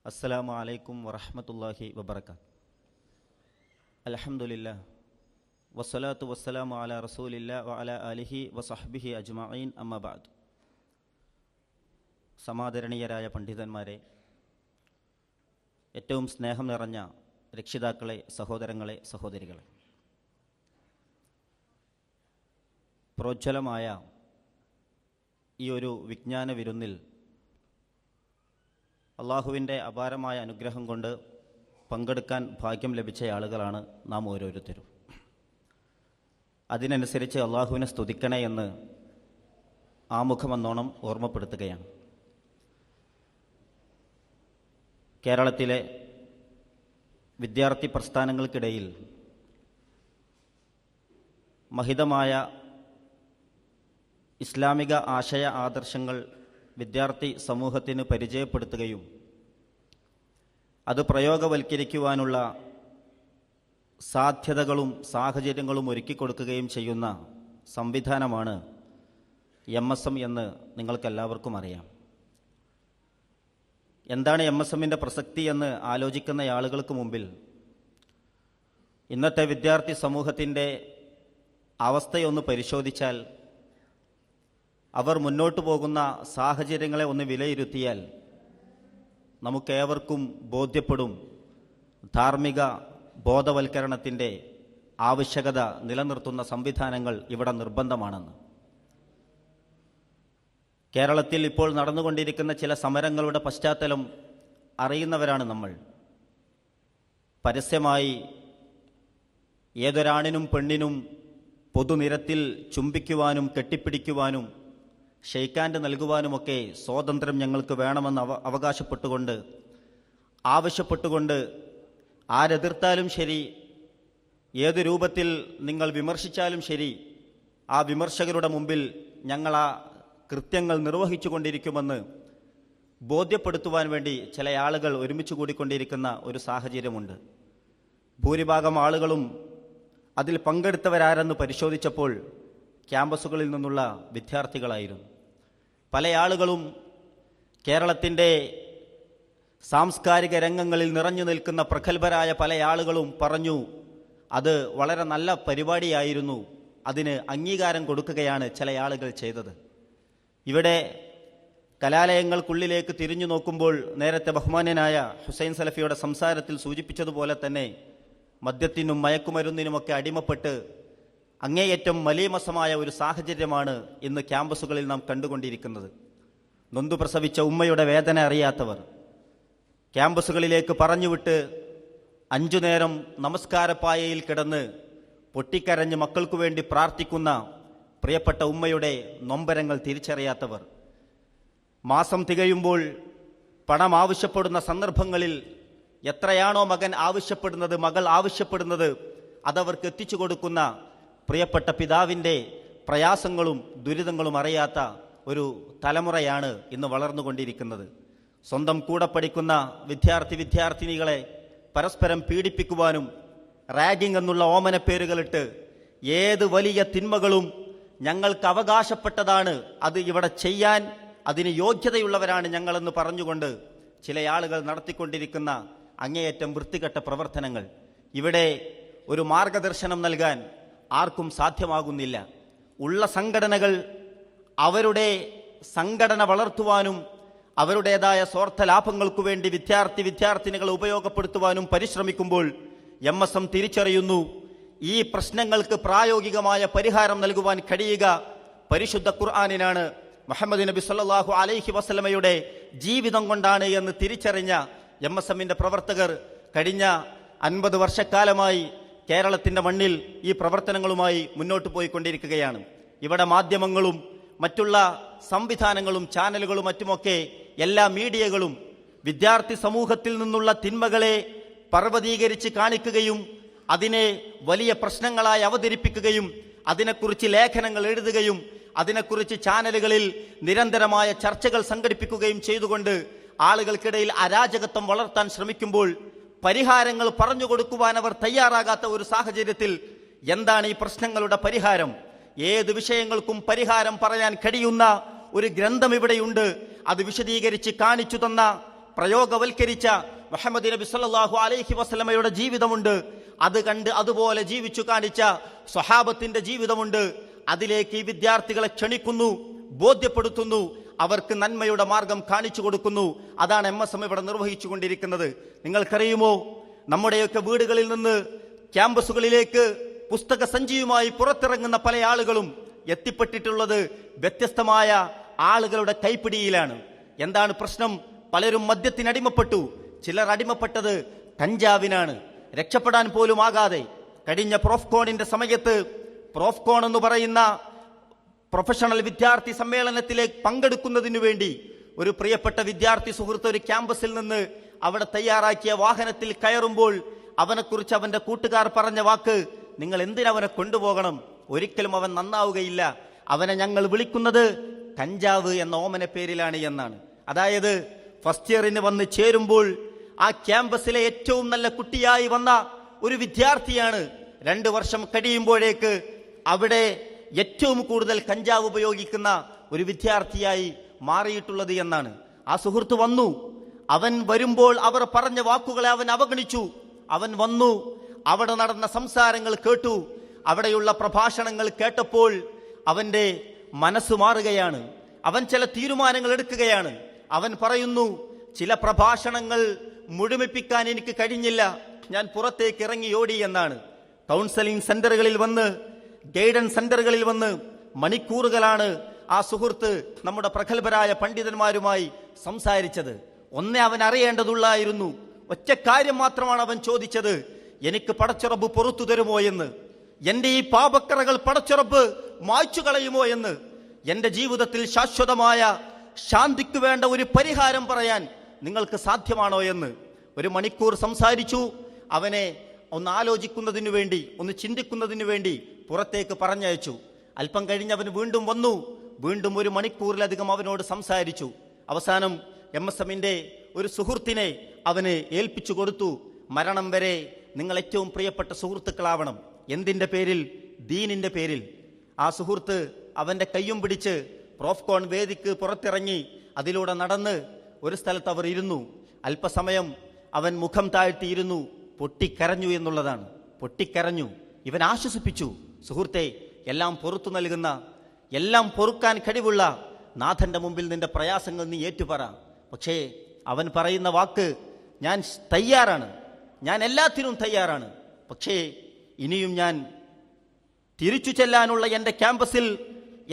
അസ്സലാമു അലൈക്കും വറഹ്മത്തുള്ളാഹി വബറകാത്ത്. അൽഹംദുലില്ലാഹ് വസ്സലാത്തു വസ്സലാമു അലാ റസൂലില്ലാ വഅലാ ആലിഹി വസഹ്ബിഹി അജ്മഈൻ. അമ്മാ ബഅദ്. സമാദരണീയരായ പണ്ഡിതന്മാരെ, ഏറ്റവും സ്നേഹം നിറഞ്ഞ രക്ഷിതാക്കളെ, സഹോദരങ്ങളെ, സഹോദരികളെ, പ്രോജ്വലമായ ഈ ഒരു വിജ്ഞാന വിരുന്നിൽ അള്ളാഹുവിൻ്റെ അപാരമായ അനുഗ്രഹം കൊണ്ട് പങ്കെടുക്കാൻ ഭാഗ്യം ലഭിച്ച ആളുകളാണ് നാം ഓരോരുത്തരും. അതിനനുസരിച്ച് അള്ളാഹുവിനെ സ്തുതിക്കണേ എന്ന് ആമുഖമെന്നോണം ഓർമ്മപ്പെടുത്തുകയാണ്. കേരളത്തിലെ വിദ്യാർത്ഥി പ്രസ്ഥാനങ്ങൾക്കിടയിൽ മഹിതമായ ഇസ്ലാമിക ആശയ ആദർശങ്ങൾ വിദ്യാർത്ഥി സമൂഹത്തിന് പരിചയപ്പെടുത്തുകയും അത് പ്രയോഗവൽക്കരിക്കുവാനുള്ള സാധ്യതകളും സാഹചര്യങ്ങളും ഒരുക്കിക്കൊടുക്കുകയും ചെയ്യുന്ന സംവിധാനമാണ് MSM എന്ന് നിങ്ങൾക്കെല്ലാവർക്കും അറിയാം. എന്താണ് MSMൻ്റെ പ്രസക്തി എന്ന് ആലോചിക്കുന്ന ആളുകൾക്ക് മുമ്പിൽ ഇന്നത്തെ വിദ്യാർത്ഥി സമൂഹത്തിൻ്റെ അവസ്ഥയൊന്ന് പരിശോധിച്ചാൽ, അവർ മുന്നോട്ട് പോകുന്ന സാഹചര്യങ്ങളെ ഒന്ന് വിലയിരുത്തിയാൽ നമുക്കേവർക്കും ബോധ്യപ്പെടും ധാർമ്മിക ബോധവൽക്കരണത്തിൻ്റെ ആവശ്യകത നിലനിർത്തുന്ന സംവിധാനങ്ങൾ ഇവിടെ നിർബന്ധമാണെന്ന്. കേരളത്തിൽ ഇപ്പോൾ നടന്നുകൊണ്ടിരിക്കുന്ന ചില സമരങ്ങളുടെ പശ്ചാത്തലം അറിയുന്നവരാണ് നമ്മൾ. പരസ്യമായി ഏതൊരാണിനും പെണ്ണിനും പൊതുനിരത്തിൽ ചുംബിക്കുവാനും കെട്ടിപ്പിടിക്കുവാനും ഷെയ്ക്കാൻഡ് നൽകുവാനുമൊക്കെ സ്വാതന്ത്ര്യം ഞങ്ങൾക്ക് വേണമെന്ന് ആവശ്യപ്പെട്ടുകൊണ്ട് ആരെതിർത്താലും ശരി, ഏതു രൂപത്തിൽ നിങ്ങൾ വിമർശിച്ചാലും ശരി, ആ വിമർശകരുടെ മുമ്പിൽ ഞങ്ങൾ ആ കൃത്യങ്ങൾ നിർവഹിച്ചു കൊണ്ടിരിക്കുമെന്ന് ബോധ്യപ്പെടുത്തുവാൻ വേണ്ടി ചില ആളുകൾ ഒരുമിച്ച് കൂടിക്കൊണ്ടിരിക്കുന്ന ഒരു സാഹചര്യമുണ്ട്. ഭൂരിഭാഗം ആളുകളും അതിൽ പങ്കെടുത്തവരാരെന്ന് പരിശോധിച്ചപ്പോൾ ക്യാമ്പസുകളിൽ നിന്നുള്ള വിദ്യാർത്ഥികളായിരുന്നു. പല ആളുകളും കേരളത്തിൻ്റെ സാംസ്കാരിക രംഗങ്ങളിൽ നിറഞ്ഞു നിൽക്കുന്ന പ്രഗത്ഭരായ പല ആളുകളും പറഞ്ഞു, അത് വളരെ നല്ല പരിപാടിയായിരുന്നു, അതിന് അംഗീകാരം കൊടുക്കുകയാണ് ചില ആളുകൾ ചെയ്തത്. ഇവിടെ കലാലയങ്ങൾക്കുള്ളിലേക്ക് തിരിഞ്ഞു നോക്കുമ്പോൾ നേരത്തെ ബഹുമാന്യനായ ഹുസൈൻ സലഫിയുടെ സംസാരത്തിൽ സൂചിപ്പിച്ചതുപോലെ തന്നെ മദ്യത്തിനും മയക്കുമരുന്നിനുമൊക്കെ അടിമപ്പെട്ട് അങ്ങേയറ്റം മലീമസമായ ഒരു സാഹചര്യമാണ് ഇന്ന് ക്യാമ്പസുകളിൽ നാം കണ്ടുകൊണ്ടിരിക്കുന്നത്. നൊന്തു പ്രസവിച്ച ഉമ്മയുടെ വേദന അറിയാത്തവർ, ക്യാമ്പസുകളിലേക്ക് പറഞ്ഞുവിട്ട് 5 നേരം നമസ്കാരപ്പായയിൽ കിടന്ന് പൊട്ടിക്കരഞ്ഞ് മക്കൾക്കു വേണ്ടി പ്രാർത്ഥിക്കുന്ന പ്രിയപ്പെട്ട ഉമ്മയുടെ നൊമ്പരങ്ങൾ തിരിച്ചറിയാത്തവർ, മാസം തികയുമ്പോൾ പണം ആവശ്യപ്പെടുന്ന സന്ദർഭങ്ങളിൽ എത്രയാണോ മകൻ ആവശ്യപ്പെടുന്നത്, മകൾ ആവശ്യപ്പെടുന്നത്, അതവർക്ക് എത്തിച്ചു കൊടുക്കുന്ന പ്രിയപ്പെട്ട പിതാവിൻ്റെ പ്രയാസങ്ങളും ദുരിതങ്ങളും അറിയാത്ത ഒരു തലമുറയാണ് ഇന്ന് വളർന്നുകൊണ്ടിരിക്കുന്നത്. സ്വന്തം കൂടെ പഠിക്കുന്ന വിദ്യാർത്ഥിനികളെ പരസ്പരം പീഡിപ്പിക്കുവാനും റാഗിംഗ് എന്നുള്ള ഓമനപ്പേരുകളിട്ട് ഏത് വലിയ തിന്മകളും ഞങ്ങൾക്ക് അവകാശപ്പെട്ടതാണ്, അത് ഇവിടെ ചെയ്യാൻ അതിന് യോഗ്യതയുള്ളവരാണ് ഞങ്ങളെന്ന് പറഞ്ഞുകൊണ്ട് ചില ആളുകൾ നടത്തിക്കൊണ്ടിരിക്കുന്ന അങ്ങേയറ്റം വൃത്തികെട്ട പ്രവർത്തനങ്ങൾ, ഇവിടെ ഒരു മാർഗദർശനം നൽകാൻ ആർക്കും സാധ്യമാകുന്നില്ല. ഉള്ള സംഘടനകൾ അവരുടെ സംഘടന വളർത്തുവാനും അവരുടേതായ സ്വാർത്ഥ ലാഭങ്ങൾക്കു വേണ്ടി വിദ്യാർത്ഥിനികളെ ഉപയോഗപ്പെടുത്തുവാനും പരിശ്രമിക്കുമ്പോൾ MSM തിരിച്ചറിയുന്നു, ഈ പ്രശ്നങ്ങൾക്ക് പ്രായോഗികമായ പരിഹാരം നൽകുവാൻ കഴിയുക പരിശുദ്ധ ഖുർആനിനാണ്, മുഹമ്മദ് നബി സല്ലല്ലാഹു അലൈഹി വസല്ലമയുടെ ജീവിതം കൊണ്ടാണ് എന്ന് തിരിച്ചറിഞ്ഞ MSMൻ്റെ പ്രവർത്തകർ കഴിഞ്ഞ 50 വർഷക്കാലമായി കേരളത്തിൻ്റെ മണ്ണിൽ ഈ പ്രവർത്തനങ്ങളുമായി മുന്നോട്ട് പോയിക്കൊണ്ടിരിക്കുകയാണ്. ഇവിടെ മാധ്യമങ്ങളും മറ്റുള്ള സംവിധാനങ്ങളും ചാനലുകളും മറ്റുമൊക്കെ എല്ലാ മീഡിയകളും വിദ്യാർത്ഥി സമൂഹത്തിൽ നിന്നുള്ള തിന്മകളെ പർവ്വതീകരിച്ച് കാണിക്കുകയും അതിനെ വലിയ പ്രശ്നങ്ങളായി അവതരിപ്പിക്കുകയും അതിനെക്കുറിച്ച് ലേഖനങ്ങൾ എഴുതുകയും അതിനെക്കുറിച്ച് ചാനലുകളിൽ നിരന്തരമായ ചർച്ചകൾ സംഘടിപ്പിക്കുകയും ചെയ്തുകൊണ്ട് ആളുകൾക്കിടയിൽ അരാജകത്വം വളർത്താൻ ശ്രമിക്കുമ്പോൾ പരിഹാരങ്ങൾ പറഞ്ഞു കൊടുക്കുവാൻ അവർ തയ്യാറാകാത്ത ഒരു സാഹചര്യത്തിൽ എന്താണ് ഈ പ്രശ്നങ്ങളുടെ പരിഹാരം? ഏത് വിഷയങ്ങൾക്കും പരിഹാരം പറയാൻ കഴിയുന്ന ഒരു ഗ്രന്ഥം ഇവിടെയുണ്ട്. അത് വിശദീകരിച്ച് കാണിച്ചു തന്ന പ്രയോഗവൽക്കരിച്ച മുഹമ്മദ് നബി സല്ലല്ലാഹു അലൈഹി വസല്ലമയുടെ ജീവിതമുണ്ട്. അത് കണ്ട് അതുപോലെ ജീവിച്ചു കാണിച്ച സ്വഹാബത്തിന്റെ ജീവിതമുണ്ട്. അതിലേക്ക് ഈ വിദ്യാർത്ഥികളെ ക്ഷണിക്കുന്നു, ബോധ്യപ്പെടുത്തുന്നു, അവർക്ക് നന്മയുടെ മാർഗം കാണിച്ചു കൊടുക്കുന്നു. അതാണ് MSM ഇവിടെ നിർവഹിച്ചു കൊണ്ടിരിക്കുന്നത്. നിങ്ങൾക്കറിയുമോ, നമ്മുടെയൊക്കെ വീടുകളിൽ നിന്ന് ക്യാമ്പസുകളിലേക്ക് പുസ്തക സഞ്ചിയുമായി പുറത്തിറങ്ങുന്ന പല ആളുകളും എത്തിപ്പെട്ടിട്ടുള്ളത് വ്യത്യസ്തമായ ആളുകളുടെ കൈപ്പിടിയിലാണ്. എന്താണ് പ്രശ്നം? പലരും മദ്യത്തിനടിമപ്പെട്ടു. ചിലർ അടിമപ്പെട്ടത് കഞ്ചാവിനാണ്. രക്ഷപ്പെടാൻ പോലും ആകാതെ കഴിഞ്ഞ പ്രോഫ്കോണിന്റെ സമയത്ത് പ്രോഫ്കോൺ എന്ന് പറയുന്ന പ്രൊഫഷണൽ വിദ്യാർത്ഥി സമ്മേളനത്തിലേക്ക് പങ്കെടുക്കുന്നതിനു വേണ്ടി ഒരു പ്രിയപ്പെട്ട വിദ്യാർത്ഥി സുഹൃത്ത് ഒരു ക്യാമ്പസിൽ നിന്ന് അവിടെ തയ്യാറാക്കിയ വാഹനത്തിൽ കയറുമ്പോൾ അവനെക്കുറിച്ച് അവന്റെ കൂട്ടുകാർ പറഞ്ഞ വാക്ക്, നിങ്ങൾ എന്തിനവനെ കൊണ്ടുപോകണം, ഒരിക്കലും അവൻ നന്നാവുകയില്ല, അവനെ ഞങ്ങൾ വിളിക്കുന്നത് കഞ്ചാവ് എന്ന ഓമന പേരിലാണ് എന്നാണ്. അതായത് ഫസ്റ്റ് ഇയറിന് വന്ന് ചേരുമ്പോൾ ആ ക്യാമ്പസിലെ ഏറ്റവും നല്ല കുട്ടിയായി വന്ന ഒരു വിദ്യാർത്ഥിയാണ് 2 വർഷം കഴിയുമ്പോഴേക്ക് അവിടെ ഏറ്റവും കൂടുതൽ കഞ്ചാവ് ഉപയോഗിക്കുന്ന ഒരു വിദ്യാർത്ഥിയായി മാറിയിട്ടുള്ളത് എന്നാണ്. ആ സുഹൃത്ത് വന്നു. അവൻ വരുമ്പോൾ അവർ പറഞ്ഞ വാക്കുകളെ അവൻ അവഗണിച്ചു. അവൻ വന്നു, അവിടെ നടന്ന സംസാരങ്ങൾ കേട്ടു, അവിടെയുള്ള പ്രഭാഷണങ്ങൾ കേട്ടപ്പോൾ അവന്റെ മനസ്സ് മാറുകയാണ്. അവൻ ചില തീരുമാനങ്ങൾ എടുക്കുകയാണ്. അവൻ പറയുന്നു, ചില പ്രഭാഷണങ്ങൾ മുഴുമിപ്പിക്കാൻ എനിക്ക് കഴിഞ്ഞില്ല, ഞാൻ പുറത്തേക്ക് ഇറങ്ങി ഓടി എന്നാണ്. കൗൺസലിംഗ് സെന്ററുകളിൽ വന്ന്, ഗൈഡൻസ് സെന്ററുകളിൽ വന്ന് മണിക്കൂറുകളാണ് ആ സുഹൃത്ത് നമ്മുടെ പ്രഗത്ഭരായ പണ്ഡിതന്മാരുമായി സംസാരിച്ചത്. ഒന്നേ അവൻ അറിയേണ്ടതുള്ളായിരുന്നു, ഒറ്റ കാര്യം മാത്രമാണ് അവൻ ചോദിച്ചത്, എനിക്ക് പടച്ചുറപ്പ് പുറത്തു തരുമോ എന്ന്, എന്റെ ഈ പാപക്കറകൾ പടച്ചുറപ്പ് മായ്ച്ചു കളയുമോ എന്ന്, എന്റെ ജീവിതത്തിൽ ശാശ്വതമായ ശാന്തിക്ക് വേണ്ട ഒരു പരിഹാരം പറയാൻ നിങ്ങൾക്ക് സാധ്യമാണോ എന്ന്. 1 മണിക്കൂർ സംസാരിച്ചു. അവനെ ഒന്ന് ആലോചിക്കുന്നതിനു വേണ്ടി, ഒന്ന് ചിന്തിക്കുന്നതിനു വേണ്ടി പുറത്തേക്ക് പറഞ്ഞയച്ചു. അല്പം കഴിഞ്ഞ് അവൻ വീണ്ടും വന്നു. വീണ്ടും 1 മണിക്കൂറിലധികം അവനോട് സംസാരിച്ചു. അവസാനം MSMന്റെ ഒരു സുഹൃത്തിനെ അവന് ഏൽപ്പിച്ചു കൊടുത്തു. മരണം വരെ നിങ്ങൾ ഏറ്റവും പ്രിയപ്പെട്ട സുഹൃത്തുക്കളാവണം. എന്തിന്റെ പേരിൽ? ദീനിന്റെ പേരിൽ. ആ സുഹൃത്ത് അവന്റെ കയ്യും പിടിച്ച് പ്രോഫ്കോൺ വേദിക്ക് പുറത്തിറങ്ങി അതിലൂടെ നടന്ന് ഒരു സ്ഥലത്ത് അവർ ഇരുന്നു. അല്പസമയം അവൻ മുഖം താഴ്ത്തിയിരുന്നു, പൊട്ടിക്കരഞ്ഞു എന്നുള്ളതാണ്. പൊട്ടിക്കരഞ്ഞു. ഇവൻ ആശ്വസിപ്പിച്ചു, സുഹൃത്തെ, എല്ലാം പൊറുത്തു നൽകുന്ന, എല്ലാം പൊറുക്കാൻ കഴിവുള്ള നാഥന്റെ മുമ്പിൽ നിന്റെ പ്രയാസങ്ങൾ നീ ഏറ്റുപറ. പക്ഷേ അവൻ പറയുന്ന വാക്ക്, ഞാൻ തയ്യാറാണ്, ഞാൻ എല്ലാത്തിനും തയ്യാറാണ്, പക്ഷേ ഇനിയും ഞാൻ തിരിച്ചു ചെല്ലാനുള്ള എൻ്റെ ക്യാമ്പസിൽ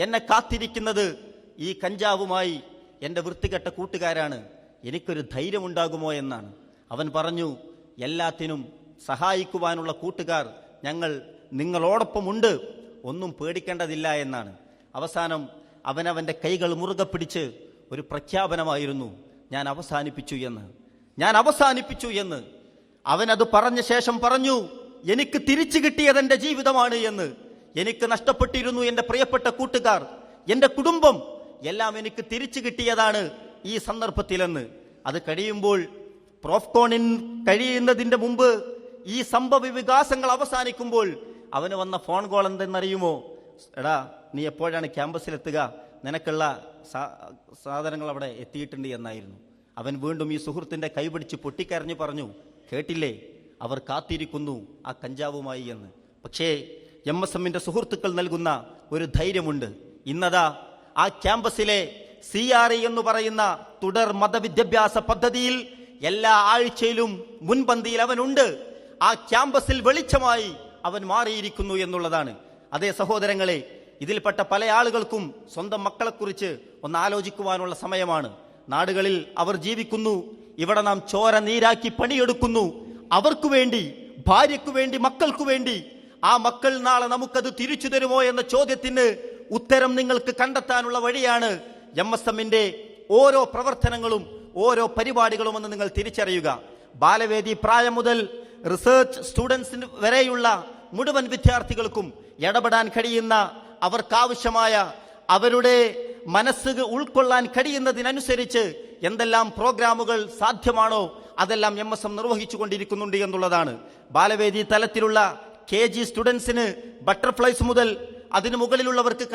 എന്നെ കാത്തിരിക്കുന്നത് ഈ കഞ്ചാവുമായി എൻ്റെ വൃത്തികെട്ട കൂട്ടുകാരാണ്, എനിക്കൊരു ധൈര്യമുണ്ടാകുമോ എന്നാണ്. അവൻ പറഞ്ഞു, എല്ലാത്തിനും സഹായിക്കുവാനുള്ള കൂട്ടുകാർ ഞങ്ങൾ നിങ്ങളോടൊപ്പമുണ്ട്, ഒന്നും പേടിക്കേണ്ടതില്ല എന്നാണ്. അവസാനം അവനവൻ്റെ കൈകൾ മുറുകെ പിടിച്ച് ഒരു പ്രഖ്യാപനമായിരുന്നു, ഞാൻ അവസാനിപ്പിച്ചു എന്ന്, ഞാൻ അവസാനിപ്പിച്ചു എന്ന്. അവനത് പറഞ്ഞ ശേഷം പറഞ്ഞു, എനിക്ക് തിരിച്ചു കിട്ടിയത് എൻ്റെ ജീവിതമാണ് എന്ന്. എനിക്ക് നഷ്ടപ്പെട്ടിരുന്നു എൻ്റെ പ്രിയപ്പെട്ട കൂട്ടുകാർ, എൻ്റെ കുടുംബം, എല്ലാം എനിക്ക് തിരിച്ചു കിട്ടിയതാണ് ഈ സന്ദർഭത്തിലെന്ന്. അത് കഴിയുമ്പോൾ, പ്രോഫ്കോണിൻ കഴിയുന്നതിന്റെ മുമ്പ് ഈ സംഭവ വികാസങ്ങൾ അവസാനിക്കുമ്പോൾ അവന് വന്ന ഫോൺ കോൾ എന്തെന്നറിയുമോ? എടാ, നീ എപ്പോഴാണ് ക്യാമ്പസിലെത്തുക, നിനക്കുള്ള സാധനങ്ങൾ അവിടെ എത്തിയിട്ടുണ്ട് എന്നായിരുന്നു. അവൻ വീണ്ടും ഈ സുഹൃത്തിന്റെ കൈപിടിച്ച് പൊട്ടിക്കരഞ്ഞു പറഞ്ഞു, കേട്ടില്ലേ, അവർ കാത്തിരിക്കുന്നു ആ കഞ്ചാവുമായി എന്ന്. പക്ഷേ MSMന്റെ സുഹൃത്തുക്കൾ നൽകുന്ന ഒരു ധൈര്യമുണ്ട്. ഇന്നതാ ആ ക്യാമ്പസിലെ CRE എന്ന് പറയുന്ന തുടർ മതവിദ്യാഭ്യാസ പദ്ധതിയിൽ എല്ലാ ആഴ്ചയിലും മുൻപന്തിയിൽ അവനുണ്ട്. ആ ക്യാമ്പസിൽ വെളിച്ചമായി അവൻ മാറിയിരിക്കുന്നു എന്നുള്ളതാണ്. അതേ സഹോദരങ്ങളെ, ഇതിൽപ്പെട്ട പല ആളുകൾക്കും സ്വന്തം മക്കളെക്കുറിച്ച് ഒന്ന് ആലോചിക്കുവാനുള്ള സമയമാണ്. നാടുകളിൽ അവർ ജീവിക്കുന്നു, ഇവിടെ നാം ചോര നീരാക്കി പണിയെടുക്കുന്നു, അവർക്കു വേണ്ടി, ഭാര്യയ്ക്കു വേണ്ടി, മക്കൾക്കു വേണ്ടി. ആ മക്കൾ നാളെ നമുക്കത് തിരിച്ചു തരുമോ എന്ന ചോദ്യത്തിന് ഉത്തരം നിങ്ങൾക്ക് കണ്ടെത്താനുള്ള വഴിയാണ് MSMന്റെ ഓരോ പ്രവർത്തനങ്ങളും ഓരോ പരിപാടികളും എന്ന് നിങ്ങൾ തിരിച്ചറിയുക. ബാലവേദി പ്രായം മുതൽ റിസർച്ച് സ്റ്റുഡൻസിന് വരെയുള്ള മുഴുവൻ വിദ്യാർത്ഥികൾക്കും ഇടപെടാൻ കഴിയുന്ന, അവർക്കാവശ്യമായ, അവരുടെ മനസ്സ് ഉൾക്കൊള്ളാൻ കഴിയുന്നതിനനുസരിച്ച് എന്തെല്ലാം പ്രോഗ്രാമുകൾ സാധ്യമാണോ അതെല്ലാം MSM നിർവഹിച്ചു കൊണ്ടിരിക്കുന്നുണ്ട് എന്നുള്ളതാണ്. ബാലവേദി തലത്തിലുള്ള KG സ്റ്റുഡൻസിന് ബട്ടർഫ്ലൈസ് മുതൽ അതിനു മുകളിലുള്ളവർക്ക്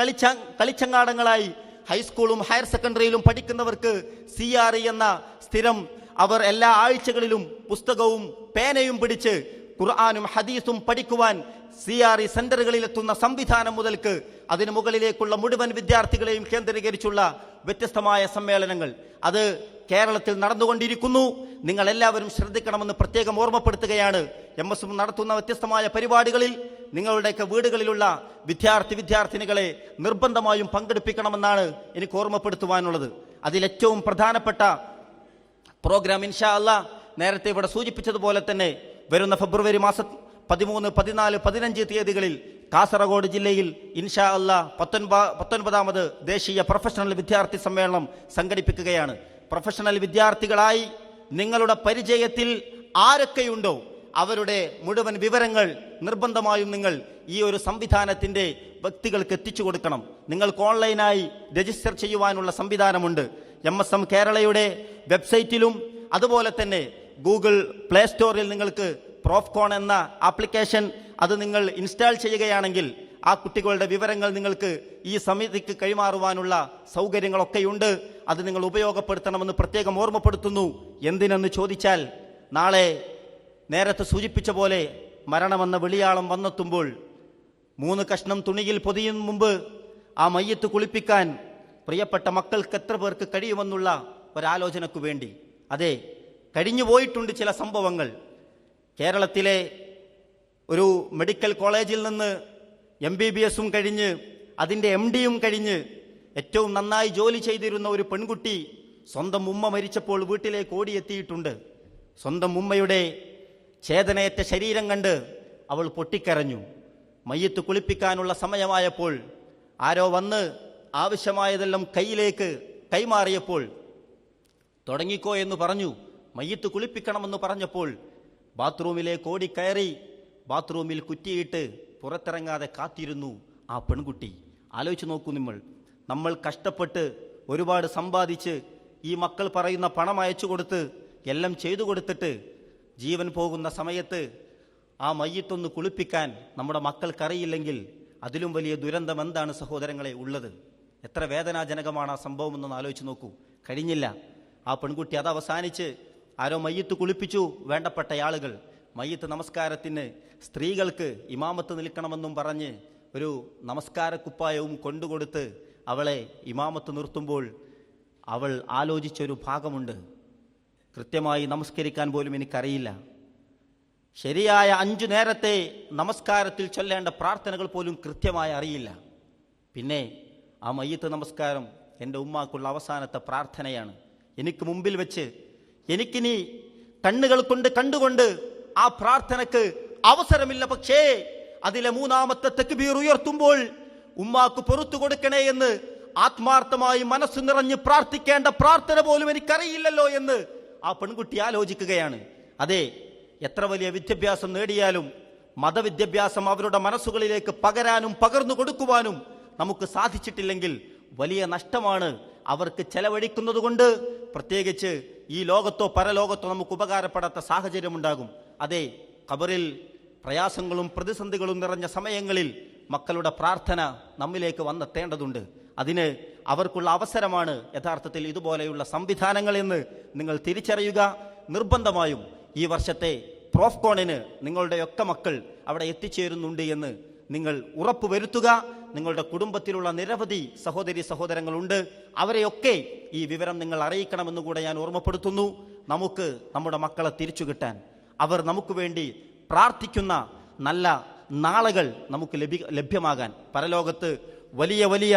കളിച്ചങ്ങാടങ്ങളായി, ഹൈസ്കൂളും ഹയർ സെക്കൻഡറിയിലും പഠിക്കുന്നവർക്ക് CRE എന്ന സ്ഥിരം അവർ എല്ലാ ആഴ്ചകളിലും പുസ്തകവും പേനയും പിടിച്ച് ഖുർആനും ഹദീസും പഠിക്കുവാൻ CRE സെന്ററുകളിലെത്തുന്ന സംവിധാനം മുതൽക്ക് അതിനു മുകളിലേക്കുള്ള മുഴുവൻ വിദ്യാർത്ഥികളെയും കേന്ദ്രീകരിച്ചുള്ള വ്യത്യസ്തമായ സമ്മേളനങ്ങൾ അത് കേരളത്തിൽ നടന്നുകൊണ്ടിരിക്കുന്നു. നിങ്ങൾ എല്ലാവരും ശ്രദ്ധിക്കണമെന്ന് പ്രത്യേകം ഓർമ്മപ്പെടുത്തുകയാണ്. MSM നടത്തുന്ന വ്യത്യസ്തമായ പരിപാടികളിൽ നിങ്ങളുടെയൊക്കെ വീടുകളിലുള്ള വിദ്യാർത്ഥിനികളെ നിർബന്ധമായും പങ്കെടുപ്പിക്കണമെന്നാണ് എനിക്ക് ഓർമ്മപ്പെടുത്തുവാനുള്ളത്. അതിലേറ്റവും പ്രധാനപ്പെട്ട പ്രോഗ്രാം ഇൻഷാ അല്ലാഹ് നേരത്തെ ഇവിടെ സൂചിപ്പിച്ചതുപോലെ തന്നെ വരുന്ന ഫെബ്രുവരി മാസം 13, 14, 15 തീയതികളിൽ കാസർഗോഡ് ജില്ലയിൽ ഇൻഷാ അല്ലാഹ് 19ാമത് ദേശീയ പ്രൊഫഷണൽ വിദ്യാർത്ഥി സമ്മേളനം സംഘടിപ്പിക്കുകയാണ്. പ്രൊഫഷണൽ വിദ്യാർത്ഥികളായി നിങ്ങളുടെ പരിചയത്തിൽ ആരൊക്കെയുണ്ടോ അവരുടെ മുഴുവൻ വിവരങ്ങൾ നിർബന്ധമായും നിങ്ങൾ ഈ ഒരു സംവിധാനത്തിന്റെ വ്യക്തികൾക്ക് എത്തിച്ചു കൊടുക്കണം. നിങ്ങൾക്ക് ഓൺലൈനായി രജിസ്റ്റർ ചെയ്യുവാനുള്ള സംവിധാനമുണ്ട്. MSM കേരളയുടെ വെബ്സൈറ്റിലും അതുപോലെ തന്നെ ഗൂഗിൾ പ്ലേ സ്റ്റോറിൽ നിങ്ങൾക്ക് പ്രോഫ്കോൺ എന്ന ആപ്ലിക്കേഷൻ അത് നിങ്ങൾ ഇൻസ്റ്റാൾ ചെയ്യുകയാണെങ്കിൽ ആ കുട്ടികളുടെ വിവരങ്ങൾ നിങ്ങൾക്ക് ഈ സമിതിക്ക് കൈമാറുവാനുള്ള സൗകര്യങ്ങളൊക്കെയുണ്ട്. അത് നിങ്ങൾ ഉപയോഗപ്പെടുത്തണമെന്ന് പ്രത്യേകം ഓർമ്മപ്പെടുത്തുന്നു. എന്തിനെന്ന് ചോദിച്ചാൽ, നാളെ നേരത്തെ സൂചിപ്പിച്ച പോലെ മരണമെന്ന വെളിയാളം വന്നെത്തുമ്പോൾ 3 കഷ്ണം തുണിയിൽ പൊതിയും മുമ്പ് ആ മയ്യത്ത് കുളിപ്പിക്കാൻ പ്രിയപ്പെട്ട മക്കൾക്ക് എത്ര പേർക്ക് കഴിയുമെന്നുള്ള ഒരാലോചനയ്ക്കു വേണ്ടി, അതെ, കഴിഞ്ഞു പോയിട്ടുണ്ട് ചില സംഭവങ്ങൾ. കേരളത്തിലെ ഒരു മെഡിക്കൽ കോളേജിൽ നിന്ന് MBBS കഴിഞ്ഞ് അതിൻ്റെ MDയും കഴിഞ്ഞ് ഏറ്റവും നന്നായി ജോലി ചെയ്തിരുന്ന ഒരു പെൺകുട്ടി സ്വന്തം ഉമ്മ മരിച്ചപ്പോൾ വീട്ടിലേക്ക് ഓടിയെത്തിയിട്ടുണ്ട്. സ്വന്തം ഉമ്മയുടെ ചേതനയേറ്റ ശരീരം കണ്ട് അവൾ പൊട്ടിക്കരഞ്ഞു. മയ്യത്ത് കുളിപ്പിക്കാനുള്ള സമയമായപ്പോൾ ആരോ വന്ന് ആവശ്യമായതെല്ലാം കയ്യിലേക്ക് കൈമാറിയപ്പോൾ തുടങ്ങിക്കോ എന്ന് പറഞ്ഞു. മയ്യത്ത് കുളിപ്പിക്കണമെന്ന് പറഞ്ഞപ്പോൾ ബാത്റൂമിലേക്ക് ഓടിക്കയറി ബാത്റൂമിൽ കുറ്റിയിട്ട് പുറത്തിറങ്ങാതെ കാത്തിരുന്നു ആ പെൺകുട്ടി. ആലോചിച്ച് നോക്കൂ, നമ്മൾ കഷ്ടപ്പെട്ട് ഒരുപാട് സമ്പാദിച്ച് ഈ മക്കൾ പറയുന്ന പണം അയച്ചു കൊടുത്ത് എല്ലാം ചെയ്തു കൊടുത്തിട്ട് ജീവൻ പോകുന്ന സമയത്ത് ആ മയ്യത്തൊന്ന് കുളിപ്പിക്കാൻ നമ്മുടെ മക്കൾക്കറിയില്ലെങ്കിൽ അതിലും വലിയ ദുരന്തം എന്താണ് സഹോദരങ്ങളെ ഉള്ളത്? എത്ര വേദനാജനകമാണ് ആ സംഭവം എന്നൊന്ന് ആലോചിച്ച് നോക്കൂ. കഴിഞ്ഞില്ല. ആ പെൺകുട്ടി അത് അവസാനിച്ച് ആരോ മയ്യത്ത് കുളിപ്പിച്ചു. വേണ്ടപ്പെട്ട ആളുകൾ മയ്യത്ത് നമസ്കാരത്തിന് സ്ത്രീകൾക്ക് ഇമാമത്ത് നിൽക്കണമെന്നും പറഞ്ഞ് ഒരു നമസ്കാരക്കുപ്പായവും കൊണ്ടുകൊടുത്ത് അവളെ ഇമാമത്ത് നിർത്തുമ്പോൾ അവൾ ആലോചിച്ചൊരു ഭാഗമുണ്ട്. കൃത്യമായി നമസ്കരിക്കാൻ പോലും എനിക്കറിയില്ല. ശരിയായ 5 നേരത്തെ നമസ്കാരത്തിൽ ചൊല്ലേണ്ട പ്രാർത്ഥനകൾ പോലും കൃത്യമായി അറിയില്ല. പിന്നെ ആ മയ്യത്ത് നമസ്കാരം എൻ്റെ ഉമ്മാക്കുള്ള അവസാനത്തെ പ്രാർത്ഥനയാണ്. എനിക്ക് മുമ്പിൽ വെച്ച് എനിക്കിനി കണ്ണുകൾ കൊണ്ട് കണ്ടുകൊണ്ട് ആ പ്രാർത്ഥനക്ക് അവസരമില്ല. പക്ഷേ അതിലെ 3ാമത്തെ തക്ബീർ ഉയർത്തുമ്പോൾ ഉമ്മാക്ക് പൊറത്തു കൊടുക്കണേ എന്ന് ആത്മാർത്ഥമായി മനസ്സ് നിറഞ്ഞ് പ്രാർത്ഥിക്കേണ്ട പ്രാർത്ഥന പോലും എനിക്കറിയില്ലല്ലോ എന്ന് ആ പെൺകുട്ടി ആലോചിക്കുകയാണ്. അതെ, എത്ര വലിയ വിദ്യാഭ്യാസം നേടിയാലും മതവിദ്യാഭ്യാസം അവരുടെ മനസ്സുകളിലേക്ക് പകരാനും പകർന്നു കൊടുക്കുവാനും നമുക്ക് സാധിച്ചിട്ടില്ലെങ്കിൽ വലിയ നഷ്ടമാണ് അവർക്ക് ചെലവഴിക്കുന്നത് കൊണ്ട്. പ്രത്യേകിച്ച് ഈ ലോകത്തോ പരലോകത്തോ നമുക്ക് ഉപകാരപ്പെടാത്ത സാഹചര്യമുണ്ടാകും. അതെ, ഖബറിൽ പ്രയാസങ്ങളും പ്രതിസന്ധികളും നിറഞ്ഞ സമയങ്ങളിൽ മക്കളുടെ പ്രാർത്ഥന നമ്മിലേക്ക് വന്നെത്തേണ്ടതുണ്ട്. അതിന് അവർക്കുള്ള അവസരമാണ് യഥാർത്ഥത്തിൽ ഇതുപോലെയുള്ള സംവിധാനങ്ങൾ എന്ന് നിങ്ങൾ തിരിച്ചറിയുക. നിർബന്ധമായും ഈ വർഷത്തെ പ്രോഫ്കോണിന് നിങ്ങളുടെയൊക്കെ മക്കൾ അവിടെ എത്തിച്ചേരുന്നുണ്ട് എന്ന് നിങ്ങൾ ഉറപ്പുവരുത്തുക. നിങ്ങളുടെ കുടുംബത്തിലുള്ള നിരവധി സഹോദരി സഹോദരങ്ങളുണ്ട്. അവരെയൊക്കെ ഈ വിവരം നിങ്ങൾ അറിയിക്കണമെന്ന് കൂടെ ഞാൻ ഓർമ്മപ്പെടുത്തുന്നു. നമുക്ക് നമ്മുടെ മക്കളെ തിരിച്ചു കിട്ടാൻ, അവർ നമുക്ക് വേണ്ടി പ്രാർത്ഥിക്കുന്ന നല്ല നാളുകൾ നമുക്ക് ലഭ്യമാകാൻ, പരലോകത്ത് വലിയ വലിയ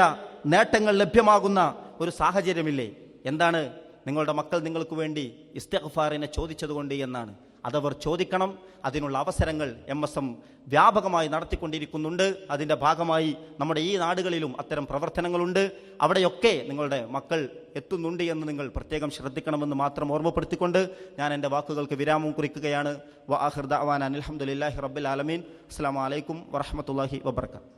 നേട്ടങ്ങൾ ലഭ്യമാകുന്ന ഒരു സാഹചര്യമില്ലേ? എന്താണ് നിങ്ങളുടെ മക്കൾ നിങ്ങൾക്ക് വേണ്ടി ഇസ്തിഗ്ഫാറിനെ ചോദിച്ചതുകൊണ്ട് എന്നാണ്. അതവർ ചോദിക്കണം. അതിനുള്ള അവസരങ്ങൾ MSM വ്യാപകമായി നടത്തിക്കൊണ്ടിരിക്കുന്നുണ്ട്. അതിൻ്റെ ഭാഗമായി നമ്മുടെ ഈ നാടുകളിലും അത്തരം പ്രവർത്തനങ്ങളുണ്ട്. അവിടെയൊക്കെ നിങ്ങളുടെ മക്കൾ എത്തുന്നുണ്ട് എന്ന് നിങ്ങൾ പ്രത്യേകം ശ്രദ്ധിക്കണമെന്ന് മാത്രം ഓർമ്മപ്പെടുത്തിക്കൊണ്ട് ഞാൻ എൻ്റെ വാക്കുകൾക്ക് വിരാമം കുറിക്കുകയാണ്. വആഖിറു ദഅ്വാനാ അൽഹംദുലില്ലാഹി റബ്ബിൽ ആലമീൻ. അസ്സലാമു അലൈക്കും വറഹ്മത്തുള്ളാഹി വബറകാതുഹു.